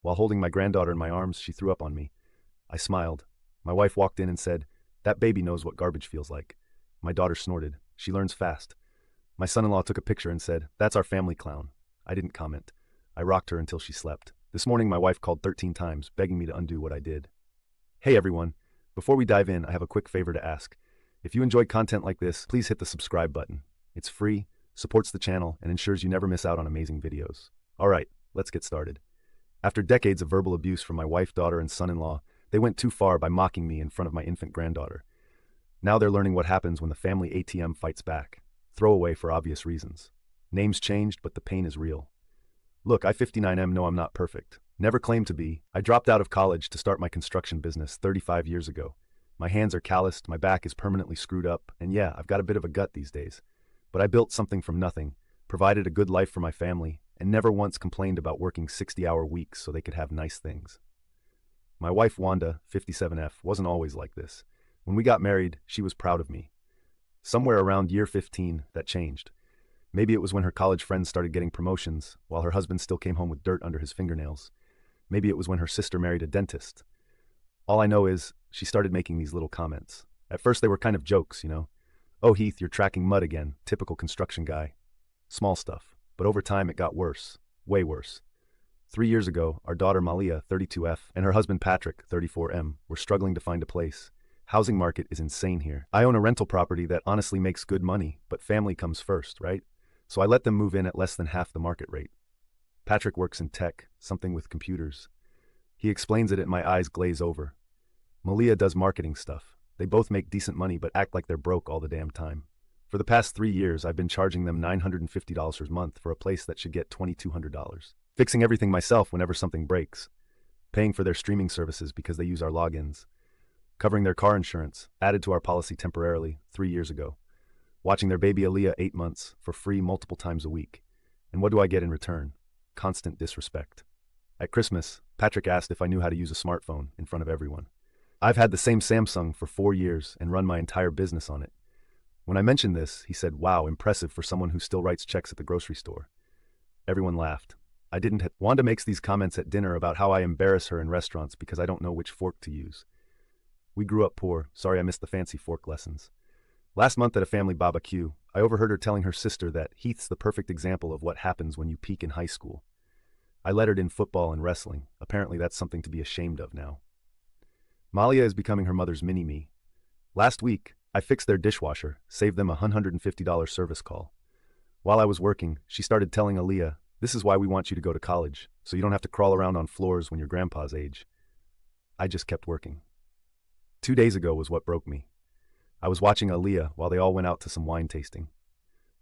While holding my granddaughter in my arms, she threw up on me. I smiled. My wife walked in and said, "That baby knows what garbage feels like." My daughter snorted. She learns fast. My son-in-law took a picture and said, "That's our family clown." I didn't comment. I rocked her until she slept. This morning, my wife called 13 times, begging me to undo what I did. Hey everyone. Before we dive in, I have a quick favor to ask. If you enjoy content like this, please hit the subscribe button. It's free, supports the channel, and ensures you never miss out on amazing videos. Alright, let's get started. After decades of verbal abuse from my wife, daughter, and son-in-law, they went too far by mocking me in front of my infant granddaughter. Now they're learning what happens when the family ATM fights back. Throwaway for obvious reasons. Names changed, but the pain is real. Look, I 59M know I'm not perfect. Never claimed to be. I dropped out of college to start my construction business 35 years ago. My hands are calloused, my back is permanently screwed up, and yeah, I've got a bit of a gut these days. But I built something from nothing, provided a good life for my family, and never once complained about working 60-hour weeks so they could have nice things. My wife Wanda, 57F, wasn't always like this. When we got married, she was proud of me. Somewhere around year 15, that changed. Maybe it was when her college friends started getting promotions, while her husband still came home with dirt under his fingernails. Maybe it was when her sister married a dentist. All I know is, she started making these little comments. At first they were kind of jokes, you know. "Oh Heath, you're tracking mud again, typical construction guy." Small stuff. But over time it got worse. Way worse. 3 years ago, our daughter Malia, 32F, and her husband Patrick, 34M, were struggling to find a place. Housing market is insane here. I own a rental property that honestly makes good money, but family comes first, right? So I let them move in at less than half the market rate. Patrick works in tech, something with computers. He explains it and my eyes glaze over. Malia does marketing stuff. They both make decent money but act like they're broke all the damn time. For the past 3 years, I've been charging them $950 a month for a place that should get $2,200. Fixing everything myself whenever something breaks. Paying for their streaming services because they use our logins. Covering their car insurance, added to our policy temporarily 3 years ago. Watching their baby Aaliyah 8 months for free multiple times a week. And what do I get in return? Constant disrespect. At Christmas, Patrick asked if I knew how to use a smartphone in front of everyone. I've had the same Samsung for 4 years and run my entire business on it. When I mentioned this, he said, "Wow, impressive for someone who still writes checks at the grocery store." Everyone laughed. I didn't. Wanda makes these comments at dinner about how I embarrass her in restaurants because I don't know which fork to use. We grew up poor. Sorry I missed the fancy fork lessons. Last month at a family barbecue, I overheard her telling her sister that Heath's the perfect example of what happens when you peak in high school. I lettered in football and wrestling. Apparently that's something to be ashamed of now. Malia is becoming her mother's mini-me. Last week, I fixed their dishwasher, saved them a $150 service call. While I was working, she started telling Aaliyah, "This is why we want you to go to college, so you don't have to crawl around on floors when you're grandpa's age." I just kept working. 2 days ago was what broke me. I was watching Aaliyah while they all went out to some wine tasting.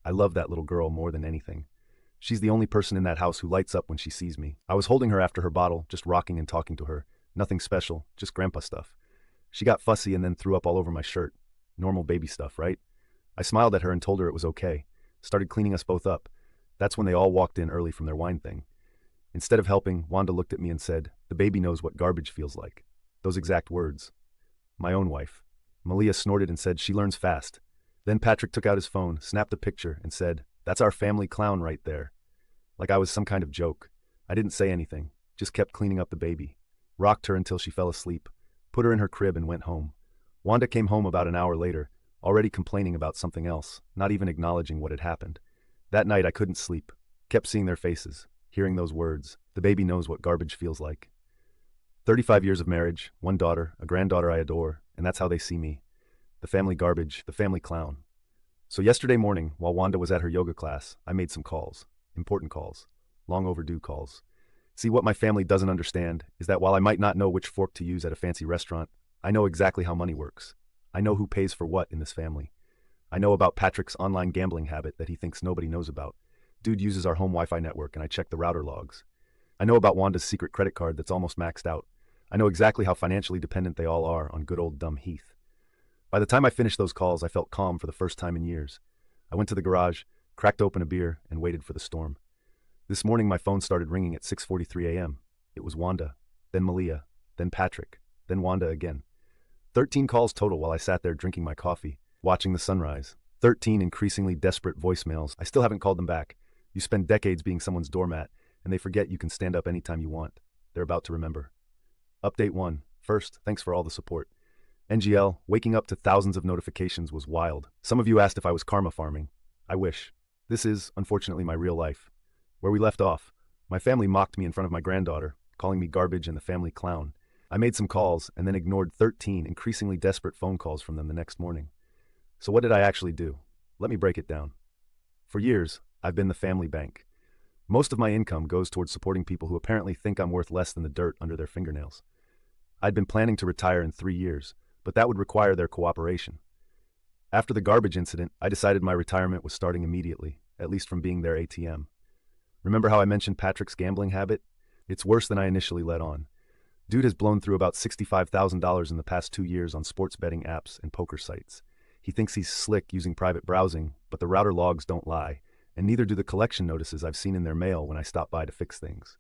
I love that little girl more than anything. She's the only person in that house who lights up when she sees me. I was holding her after her bottle, just rocking and talking to her. Nothing special, just grandpa stuff. She got fussy and then threw up all over my shirt. Normal baby stuff, right? I smiled at her and told her it was okay. Started cleaning us both up. That's when they all walked in early from their wine thing. Instead of helping, Wanda looked at me and said, "The baby knows what garbage feels like." Those exact words. My own wife. Malia snorted and said she learns fast. Then Patrick took out his phone, snapped a picture, and said, "That's our family clown right there." Like I was some kind of joke. I didn't say anything, just kept cleaning up the baby. Rocked her until she fell asleep, put her in her crib and went home. Wanda came home about an hour later, already complaining about something else, not even acknowledging what had happened. That night I couldn't sleep, kept seeing their faces, hearing those words, "The baby knows what garbage feels like." 35 years of marriage, 1 daughter, a granddaughter I adore, and that's how they see me. The family garbage, the family clown. So yesterday morning, while Wanda was at her yoga class, I made some calls. Important calls. Long overdue calls. See, what my family doesn't understand is that while I might not know which fork to use at a fancy restaurant, I know exactly how money works. I know who pays for what in this family. I know about Patrick's online gambling habit that he thinks nobody knows about. Dude uses our home Wi-Fi network and I check the router logs. I know about Wanda's secret credit card that's almost maxed out. I know exactly how financially dependent they all are on good old dumb Heath. By the time I finished those calls, I felt calm for the first time in years. I went to the garage, cracked open a beer, and waited for the storm. This morning my phone started ringing at 6:43 a.m. It was Wanda, then Malia, then Patrick, then Wanda again. 13 calls total while I sat there drinking my coffee, watching the sunrise. 13 increasingly desperate voicemails. I still haven't called them back. You spend decades being someone's doormat, and they forget you can stand up anytime you want. they're about to remember. Update 1. First, thanks for all the support. NGL, waking up to thousands of notifications was wild. Some of you asked if I was karma farming. I wish. This is, unfortunately, my real life. Where we left off, my family mocked me in front of my granddaughter, calling me garbage and the family clown. I made some calls and then ignored 13 increasingly desperate phone calls from them the next morning. So what did I actually do? Let me break it down. For years, I've been the family bank. Most of my income goes towards supporting people who apparently think I'm worth less than the dirt under their fingernails. I'd been planning to retire in 3 years, but that would require their cooperation. After the garbage incident, I decided my retirement was starting immediately, at least from being their ATM. Remember how I mentioned Patrick's gambling habit? It's worse than I initially let on. Dude has blown through about $65,000 in the past 2 years on sports betting apps and poker sites. He thinks he's slick using private browsing, but the router logs don't lie, and neither do the collection notices I've seen in their mail when I stop by to fix things.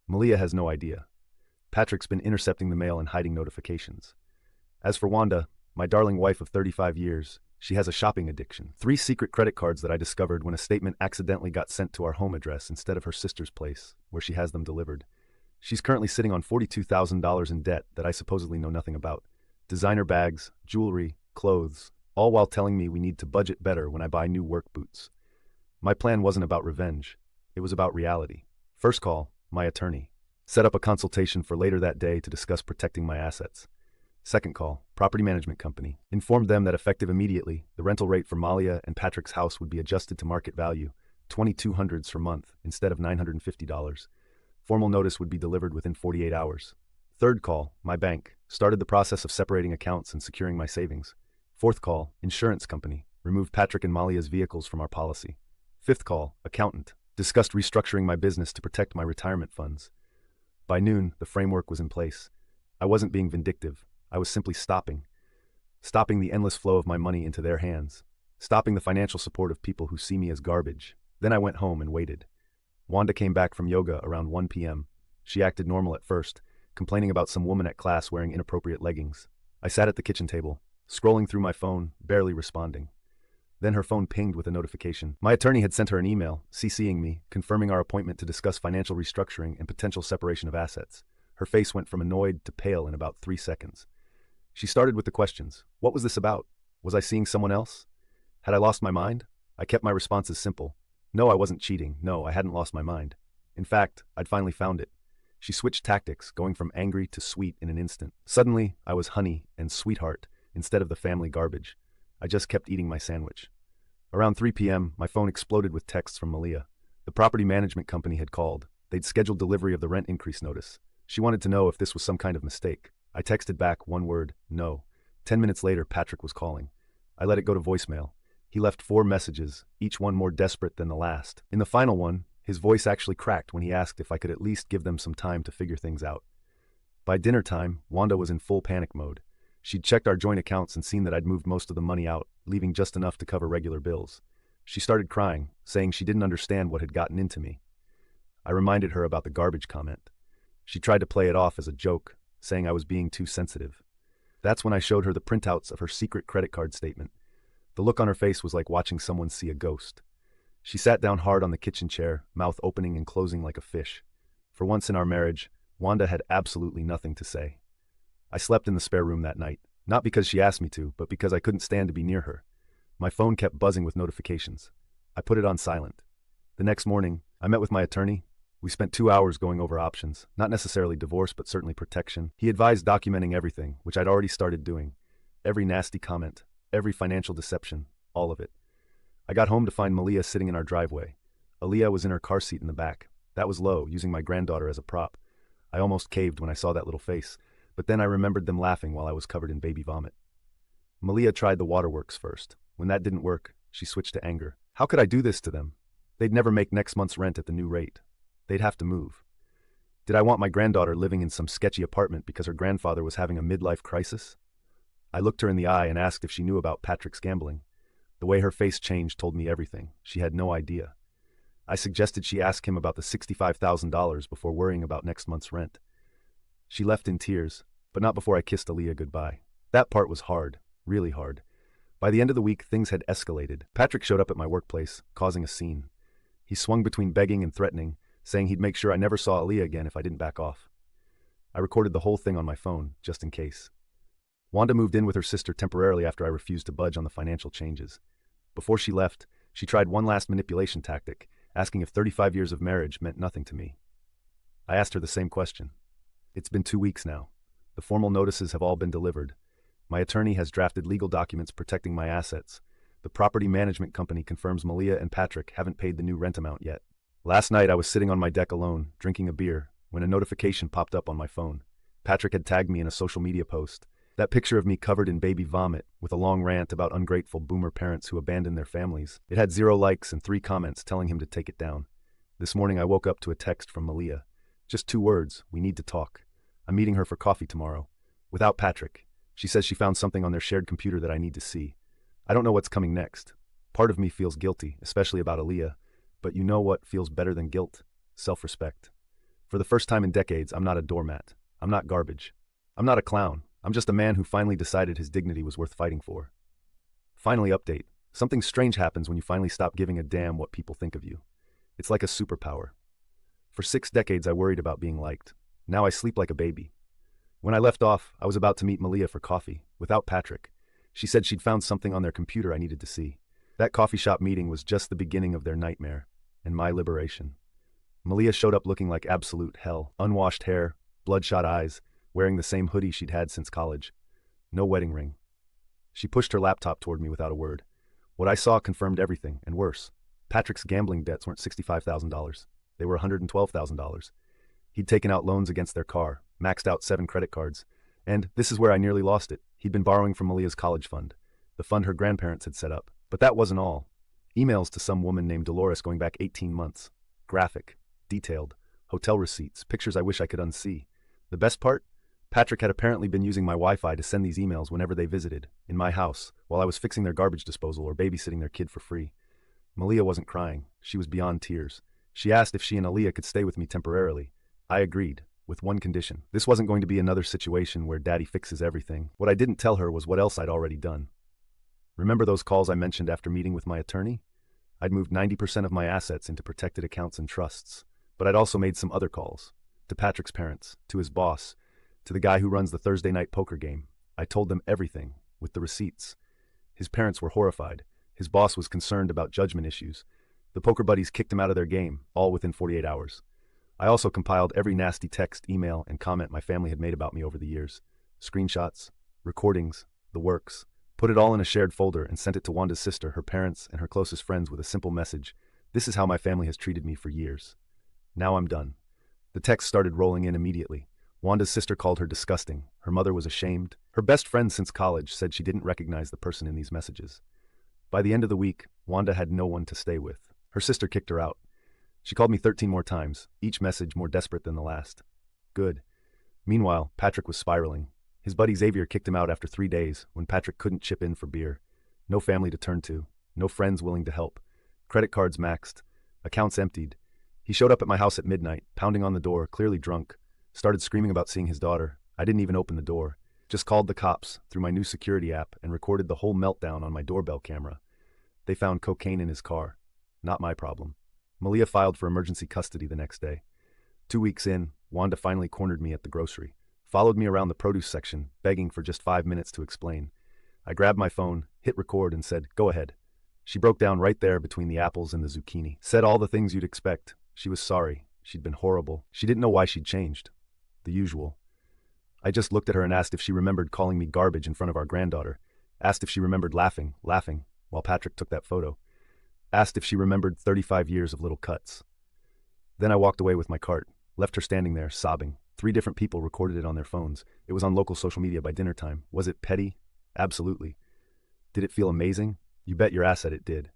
Malia has no idea. Patrick's been intercepting the mail and hiding notifications. As for Wanda, my darling wife of 35 years, she has a shopping addiction. 3 secret credit cards that I discovered when a statement accidentally got sent to our home address instead of her sister's place, where she has them delivered. She's currently sitting on $42,000 in debt that I supposedly know nothing about. Designer bags, jewelry, clothes, all while telling me we need to budget better when I buy new work boots. My plan wasn't about revenge. It was about reality. First call, my attorney. Set up a consultation for later that day to discuss protecting my assets. Second call, property management company. Informed them that effective immediately, the rental rate for Malia and Patrick's house would be adjusted to market value, $2,200 per month instead of $950. Formal notice would be delivered within 48 hours. Third call, my bank. Started the process of separating accounts and securing my savings. Fourth call, insurance company. Removed Patrick and Malia's vehicles from our policy. Fifth call, accountant. Discussed restructuring my business to protect my retirement funds. By noon, the framework was in place. I wasn't being vindictive. I was simply stopping the endless flow of my money into their hands, stopping the financial support of people who see me as garbage. Then I went home and waited. Wanda came back from yoga around 1 p.m. She acted normal at first, complaining about some woman at class wearing inappropriate leggings. I sat at the kitchen table, scrolling through my phone, barely responding. Then her phone pinged with a notification. My attorney had sent her an email, CCing me, confirming our appointment to discuss financial restructuring and potential separation of assets. Her face went from annoyed to pale in about 3 seconds. She started with the questions. What was this about? Was I seeing someone else? Had I lost my mind? I kept my responses simple. No, I wasn't cheating. No, I hadn't lost my mind. In fact, I'd finally found it. She switched tactics, going from angry to sweet in an instant. Suddenly, I was honey and sweetheart instead of the family garbage. I just kept eating my sandwich. Around 3 p.m., my phone exploded with texts from Malia. The property management company had called. They'd scheduled delivery of the rent increase notice. She wanted to know if this was some kind of mistake. I texted back one word, no. 10 minutes later, Patrick was calling. I let it go to voicemail. He left 4 messages, each one more desperate than the last. In the final one, his voice actually cracked when he asked if I could at least give them some time to figure things out. By dinner time, Wanda was in full panic mode. She'd checked our joint accounts and seen that I'd moved most of the money out, leaving just enough to cover regular bills. She started crying, saying she didn't understand what had gotten into me. I reminded her about the garbage comment. She tried to play it off as a joke, saying I was being too sensitive. That's when I showed her the printouts of her secret credit card statement. The look on her face was like watching someone see a ghost. She sat down hard on the kitchen chair, mouth opening and closing like a fish. For once in our marriage, Wanda had absolutely nothing to say. I slept in the spare room that night, not because she asked me to, but because I couldn't stand to be near her. My phone kept buzzing with notifications. I put it on silent. The next morning, I met with my attorney. We spent 2 hours going over options, not necessarily divorce, but certainly protection. He advised documenting everything, which I'd already started doing. Every nasty comment, every financial deception, all of it. I got home to find Malia sitting in our driveway. Aaliyah was in her car seat in the back. That was low, using my granddaughter as a prop. I almost caved when I saw that little face, but then I remembered them laughing while I was covered in baby vomit. Malia tried the waterworks first. When that didn't work, she switched to anger. How could I do this to them? They'd never make next month's rent at the new rate. They'd have to move. Did I want my granddaughter living in some sketchy apartment because her grandfather was having a midlife crisis? I looked her in the eye and asked if she knew about Patrick's gambling. The way her face changed told me everything. She had no idea. I suggested she ask him about the $65,000 before worrying about next month's rent. She left in tears, but not before I kissed Aaliyah goodbye. That part was hard, really hard. By the end of the week, things had escalated. Patrick showed up at my workplace, causing a scene. He swung between begging and threatening, saying he'd make sure I never saw Aaliyah again if I didn't back off. I recorded the whole thing on my phone, just in case. Wanda moved in with her sister temporarily after I refused to budge on the financial changes. Before she left, she tried one last manipulation tactic, asking if 35 years of marriage meant nothing to me. I asked her the same question. It's been 2 weeks now. The formal notices have all been delivered. My attorney has drafted legal documents protecting my assets. The property management company confirms Malia and Patrick haven't paid the new rent amount yet. Last night I was sitting on my deck alone, drinking a beer, when a notification popped up on my phone. Patrick had tagged me in a social media post. That picture of me covered in baby vomit, with a long rant about ungrateful boomer parents who abandon their families. It had 0 likes and 3 comments telling him to take it down. This morning I woke up to a text from Malia. Just 2 words, we need to talk. I'm meeting her for coffee tomorrow. Without Patrick. She says she found something on their shared computer that I need to see. I don't know what's coming next. Part of me feels guilty, especially about Aaliyah. But you know what feels better than guilt? Self-respect. For the first time in decades, I'm not a doormat. I'm not garbage. I'm not a clown. I'm just a man who finally decided his dignity was worth fighting for. Finally, update. Something strange happens when you finally stop giving a damn what people think of you. It's like a superpower. For 6 decades, I worried about being liked. Now I sleep like a baby. When I left off, I was about to meet Malia for coffee, without Patrick. She said she'd found something on their computer I needed to see. That coffee shop meeting was just the beginning of their nightmare, and my liberation. Malia showed up looking like absolute hell. Unwashed hair, bloodshot eyes, wearing the same hoodie she'd had since college. No wedding ring. She pushed her laptop toward me without a word. What I saw confirmed everything, and worse. Patrick's gambling debts weren't $65,000. They were $112,000. He'd taken out loans against their car, maxed out 7 credit cards, and this is where I nearly lost it. He'd been borrowing from Malia's college fund, the fund her grandparents had set up. But that wasn't all. Emails to some woman named Dolores going back 18 months. Graphic, detailed, hotel receipts, pictures I wish I could unsee. The best part? Patrick had apparently been using my Wi-Fi to send these emails whenever they visited, in my house, while I was fixing their garbage disposal or babysitting their kid for free. Malia wasn't crying. She was beyond tears. She asked if she and Aaliyah could stay with me temporarily. I agreed, with one condition. This wasn't going to be another situation where daddy fixes everything. What I didn't tell her was what else I'd already done. Remember those calls I mentioned after meeting with my attorney? I'd moved 90% of my assets into protected accounts and trusts, but I'd also made some other calls. To Patrick's parents, to his boss, to the guy who runs the Thursday night poker game. I told them everything, with the receipts. His parents were horrified. His boss was concerned about judgment issues. The poker buddies kicked him out of their game, all within 48 hours. I also compiled every nasty text, email, and comment my family had made about me over the years. Screenshots, recordings, the works. Put it all in a shared folder and sent it to Wanda's sister, her parents, and her closest friends with a simple message. This is how my family has treated me for years. Now I'm done. The text started rolling in immediately. Wanda's sister called her disgusting. Her mother was ashamed. Her best friend since college said she didn't recognize the person in these messages. By the end of the week, Wanda had no one to stay with. Her sister kicked her out. She called me 13 more times, each message more desperate than the last. Good. Meanwhile, Patrick was spiraling. His buddy Xavier kicked him out after 3 days when Patrick couldn't chip in for beer. No family to turn to. No friends willing to help. Credit cards maxed. Accounts emptied. He showed up at my house at midnight, pounding on the door, clearly drunk. Started screaming about seeing his daughter. I didn't even open the door. Just called the cops through my new security app and recorded the whole meltdown on my doorbell camera. They found cocaine in his car. Not my problem. Malia filed for emergency custody the next day. 2 weeks in, Wanda finally cornered me at the grocery. Followed me around the produce section, begging for just 5 minutes to explain. I grabbed my phone, hit record, and said, "Go ahead." She broke down right there between the apples and the zucchini. Said all the things you'd expect. She was sorry. She'd been horrible. She didn't know why she'd changed. The usual. I just looked at her and asked if she remembered calling me garbage in front of our granddaughter. Asked if she remembered laughing, while Patrick took that photo. Asked if she remembered 35 years of little cuts. Then I walked away with my cart, left her standing there, sobbing. 3 different people recorded it on their phones. It was on local social media by dinner time. Was it petty? Absolutely. Did it feel amazing? You bet your ass that it did.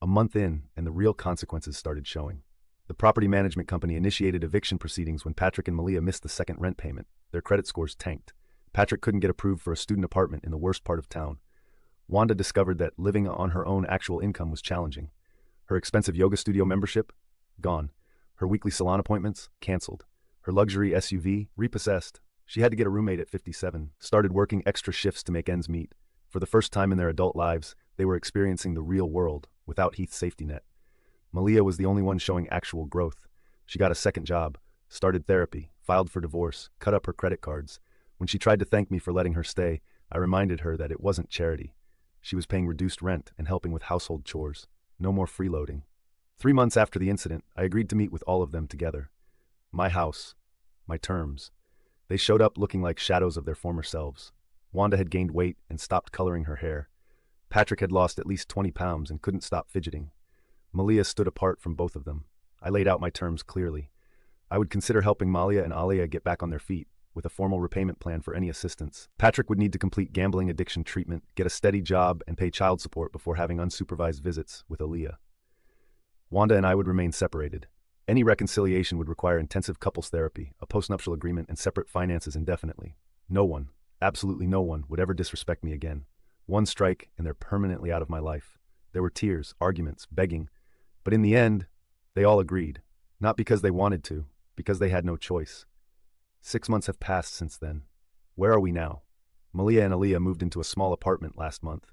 A month in, and the real consequences started showing. The property management company initiated eviction proceedings when Patrick and Malia missed the second rent payment. Their credit scores tanked. Patrick couldn't get approved for a student apartment in the worst part of town. Wanda discovered that living on her own actual income was challenging. Her expensive yoga studio membership? Gone. Her weekly salon appointments? Canceled. Her luxury SUV? Repossessed. She had to get a roommate at 57. Started working extra shifts to make ends meet. For the first time in their adult lives, they were experiencing the real world, without Heath's safety net. Malia was the only one showing actual growth. She got a second job, started therapy, filed for divorce, cut up her credit cards. When she tried to thank me for letting her stay, I reminded her that it wasn't charity. She was paying reduced rent and helping with household chores. No more freeloading. 3 months after the incident, I agreed to meet with all of them together. My house. My terms. They showed up looking like shadows of their former selves. Wanda had gained weight and stopped coloring her hair. Patrick had lost at least 20 pounds and couldn't stop fidgeting. Malia stood apart from both of them. I laid out my terms clearly. I would consider helping Malia and Alia get back on their feet, with a formal repayment plan for any assistance. Patrick would need to complete gambling addiction treatment, get a steady job, and pay child support before having unsupervised visits with Alia. Wanda and I would remain separated. Any reconciliation would require intensive couples therapy, a postnuptial agreement, and separate finances indefinitely. No one, absolutely no one, would ever disrespect me again. One strike, and they're permanently out of my life. There were tears, arguments, begging. But in the end, they all agreed. Not because they wanted to, because they had no choice. 6 months have passed since then. Where are we now? Malia and Aaliyah moved into a small apartment last month.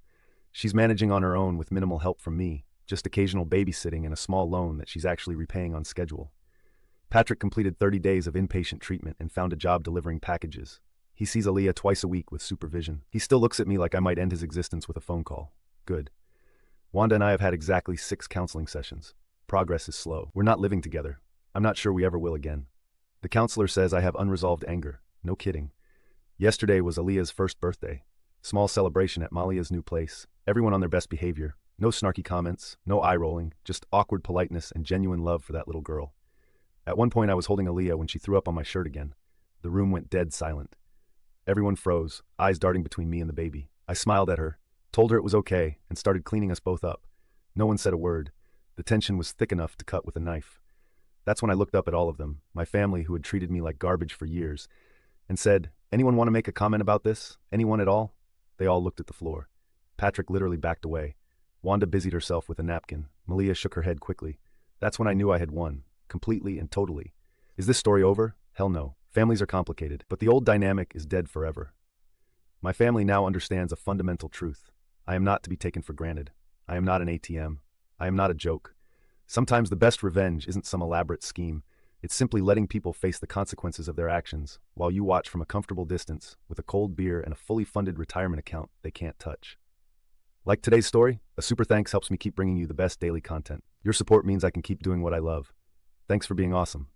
She's managing on her own with minimal help from me, just occasional babysitting and a small loan that she's actually repaying on schedule. Patrick completed 30 days of inpatient treatment and found a job delivering packages. He sees Aaliyah twice a week with supervision. He still looks at me like I might end his existence with a phone call. Good. Wanda and I have had exactly 6 counseling sessions. Progress is slow. We're not living together. I'm not sure we ever will again. The counselor says I have unresolved anger. No kidding. Yesterday was Aaliyah's first birthday. Small celebration at Malia's new place. Everyone on their best behavior. No snarky comments, no eye-rolling, just awkward politeness and genuine love for that little girl. At one point I was holding Aaliyah when she threw up on my shirt again. The room went dead silent. Everyone froze, eyes darting between me and the baby. I smiled at her, told her it was okay, and started cleaning us both up. No one said a word. The tension was thick enough to cut with a knife. That's when I looked up at all of them, my family who had treated me like garbage for years, and said, "Anyone want to make a comment about this? Anyone at all?" They all looked at the floor. Patrick literally backed away. Wanda busied herself with a napkin. Malia shook her head quickly. That's when I knew I had won, completely and totally. Is this story over? Hell no. Families are complicated, but the old dynamic is dead forever. My family now understands a fundamental truth. I am not to be taken for granted. I am not an ATM. I am not a joke. Sometimes the best revenge isn't some elaborate scheme. It's simply letting people face the consequences of their actions while you watch from a comfortable distance with a cold beer and a fully funded retirement account they can't touch. Like today's story, a super thanks helps me keep bringing you the best daily content. Your support means I can keep doing what I love. Thanks for being awesome.